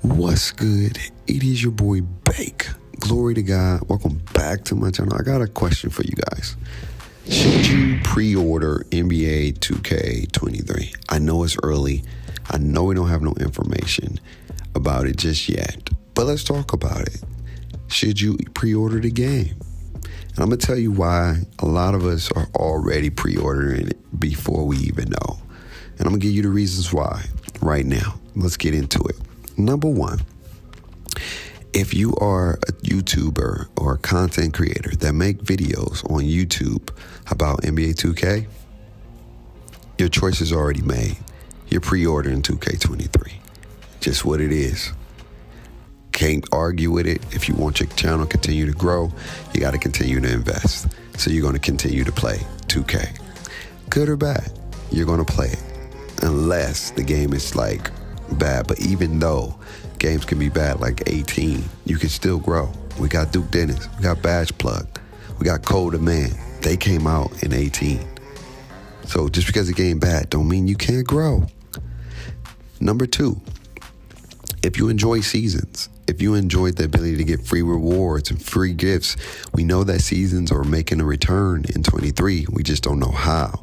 What's good? It is your boy Bake. Glory to God. Welcome back to my channel. I got a question for you guys. Should you pre-order NBA 2K23? I know it's early. I know we don't have no information about it just yet, but let's talk about it. Should you pre-order the game? And I'm going to tell you why a lot of us are already pre-ordering it before we even know. And I'm going to give you the reasons why right now. Let's get into it. Number one, if you are a YouTuber or a content creator that make videos on YouTube about NBA 2K, your choice is already made. You're pre-ordering 2K23. Just what it is. Can't argue with it. If you want your channel to continue to grow, you got to continue to invest. So you're going to continue to play 2K. Good or bad, you're going to play it. Unless the game is like bad. But even though games can be bad like 18, you can still grow. We got Duke Dennis. We got Badge Plug. We got Code of Man. They came out in 18. So just because the game bad don't mean you can't grow. Number two, if you enjoy seasons, if you enjoyed the ability to get free rewards and free gifts, we know that seasons are making a return in 23. We just don't know how,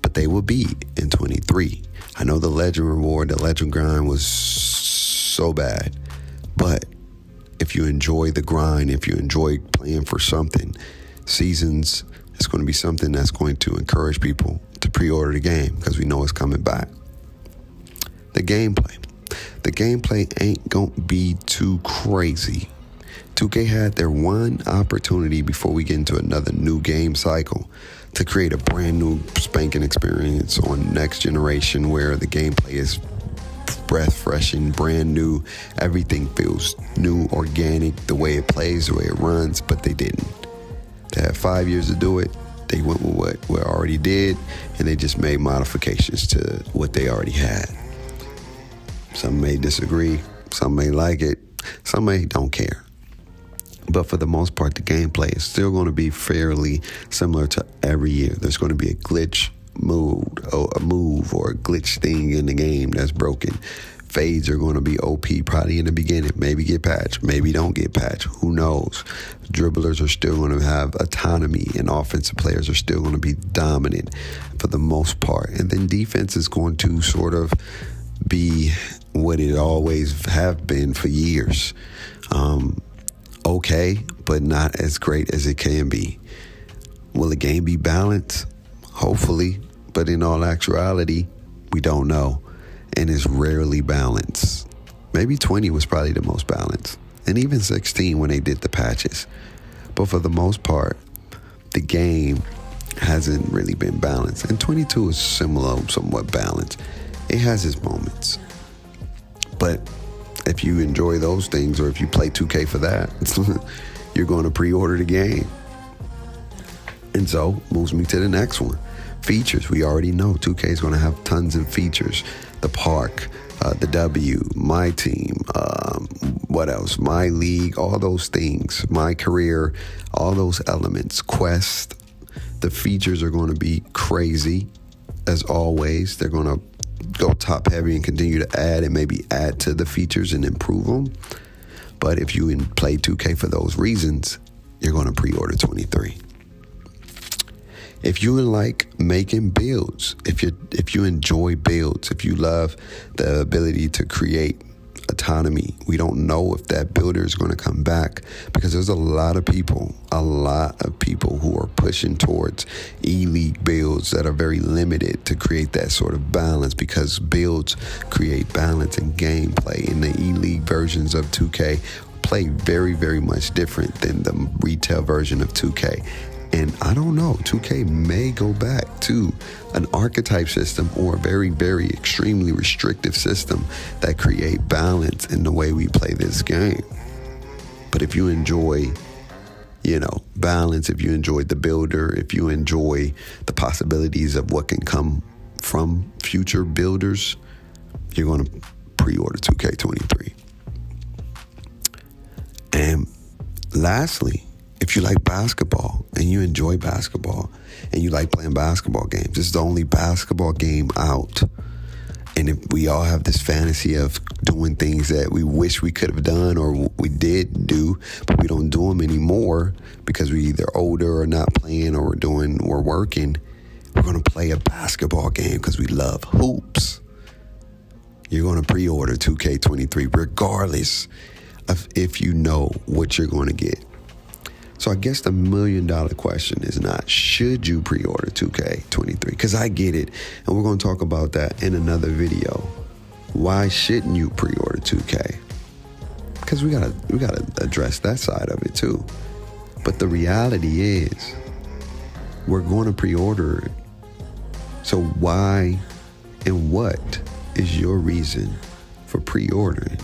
but they will be in 23. I know the Legend reward, the Legend grind was so bad, but if you enjoy the grind, if you enjoy playing for something, seasons is going to be something that's going to encourage people to pre-order the game because we know it's coming back. The gameplay ain't going to be too crazy. 2K had their one opportunity before we get into another new game cycle to create a brand new spanking experience on next generation where the gameplay is breath-freshening, brand new. Everything feels new, organic, the way it plays, the way it runs, but they didn't. They had 5 years to do it. They went with what we already did, and they just made modifications to what they already had. Some may disagree, some may like it, some may don't care. But for the most part, the gameplay is still going to be fairly similar to every year. There's going to be a glitch move or a glitch thing in the game that's broken. Fades are going to be OP probably in the beginning. Maybe get patched, maybe don't get patched. Who knows? Dribblers are still going to have autonomy, and offensive players are still going to be dominant for the most part. And then defense is going to sort of be what it always have been for years. Okay, but not as great as it can be. Will the game be balanced? Hopefully, but in all actuality, we don't know, and it's rarely balanced. Maybe 20 was probably the most balanced, and even 16 when they did the patches. But for the most part, the game hasn't really been balanced, and 22 is similar, somewhat balanced. It has its moments, but if you enjoy those things, or if you play 2K for that, you're going to pre-order the game. And so moves me to the next one. Features. We already know 2K is going to have tons of features. The park, the W, my team, what else? My league, all those things, my career, all those elements, quest. The features are going to be crazy as always. They're going to go top heavy and continue to add and maybe add to the features and improve them. But if you play 2K for those reasons, you're going to pre-order 23. If you like making builds, if you enjoy builds, if you love the ability to create autonomy, we don't know if that builder is going to come back, because there's a lot of people who are pushing towards E-League builds that are very limited to create that sort of balance, because builds create balance in gameplay. And the E-League versions of 2K play very, very much different than the retail version of 2K. And I don't know, 2K may go back to an archetype system or a very, very extremely restrictive system that create balance in the way we play this game. But if you enjoy, balance, if you enjoy the builder, if you enjoy the possibilities of what can come from future builders, you're going to pre-order 2K23. And lastly, if you like basketball and you enjoy basketball and you like playing basketball games, this is the only basketball game out. And if we all have this fantasy of doing things that we wish we could have done or we did do, but we don't do them anymore because we're either older or not playing or we're working. We're going to play a basketball game because we love hoops. You're going to pre-order 2K23 regardless of if you know what you're going to get. So I guess the $1 million question is not, should you pre-order 2K23? Because I get it, and we're going to talk about that in another video. Why shouldn't you pre-order 2K? Because we gotta address that side of it too. But the reality is, we're going to pre-order it. So why and what is your reason for pre-ordering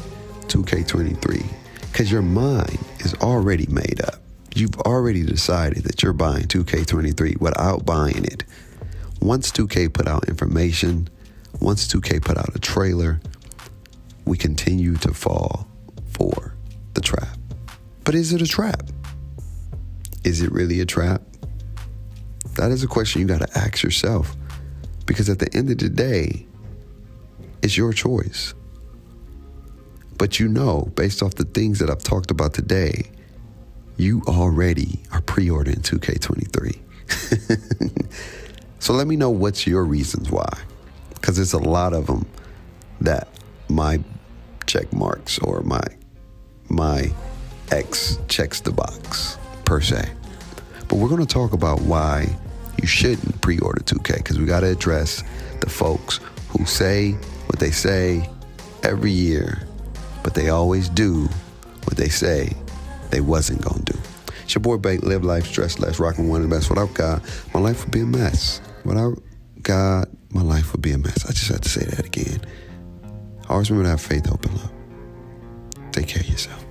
2K23? Because your mind is already made up. You've already decided that you're buying 2K23 without buying it. Once 2K put out information, once 2K put out a trailer, we continue to fall for the trap. But is it a trap? Is it really a trap? That is a question you got to ask yourself. Because at the end of the day, it's your choice. But you know, based off the things that I've talked about today, you already are pre-ordering 2K23. So let me know what's your reasons why. Because there's a lot of them that my check marks or my X checks the box, per se. But we're going to talk about why you shouldn't pre-order 2K, because we got to address the folks who say what they say every year, but they always do what they say they wasn't going to do. It's your boy Bake, live life, stress less, rockin' one of the best. Without God, my life would be a mess. Without God, my life would be a mess. I just had to say that again. Always remember to have faith, hope, and love. Take care of yourself.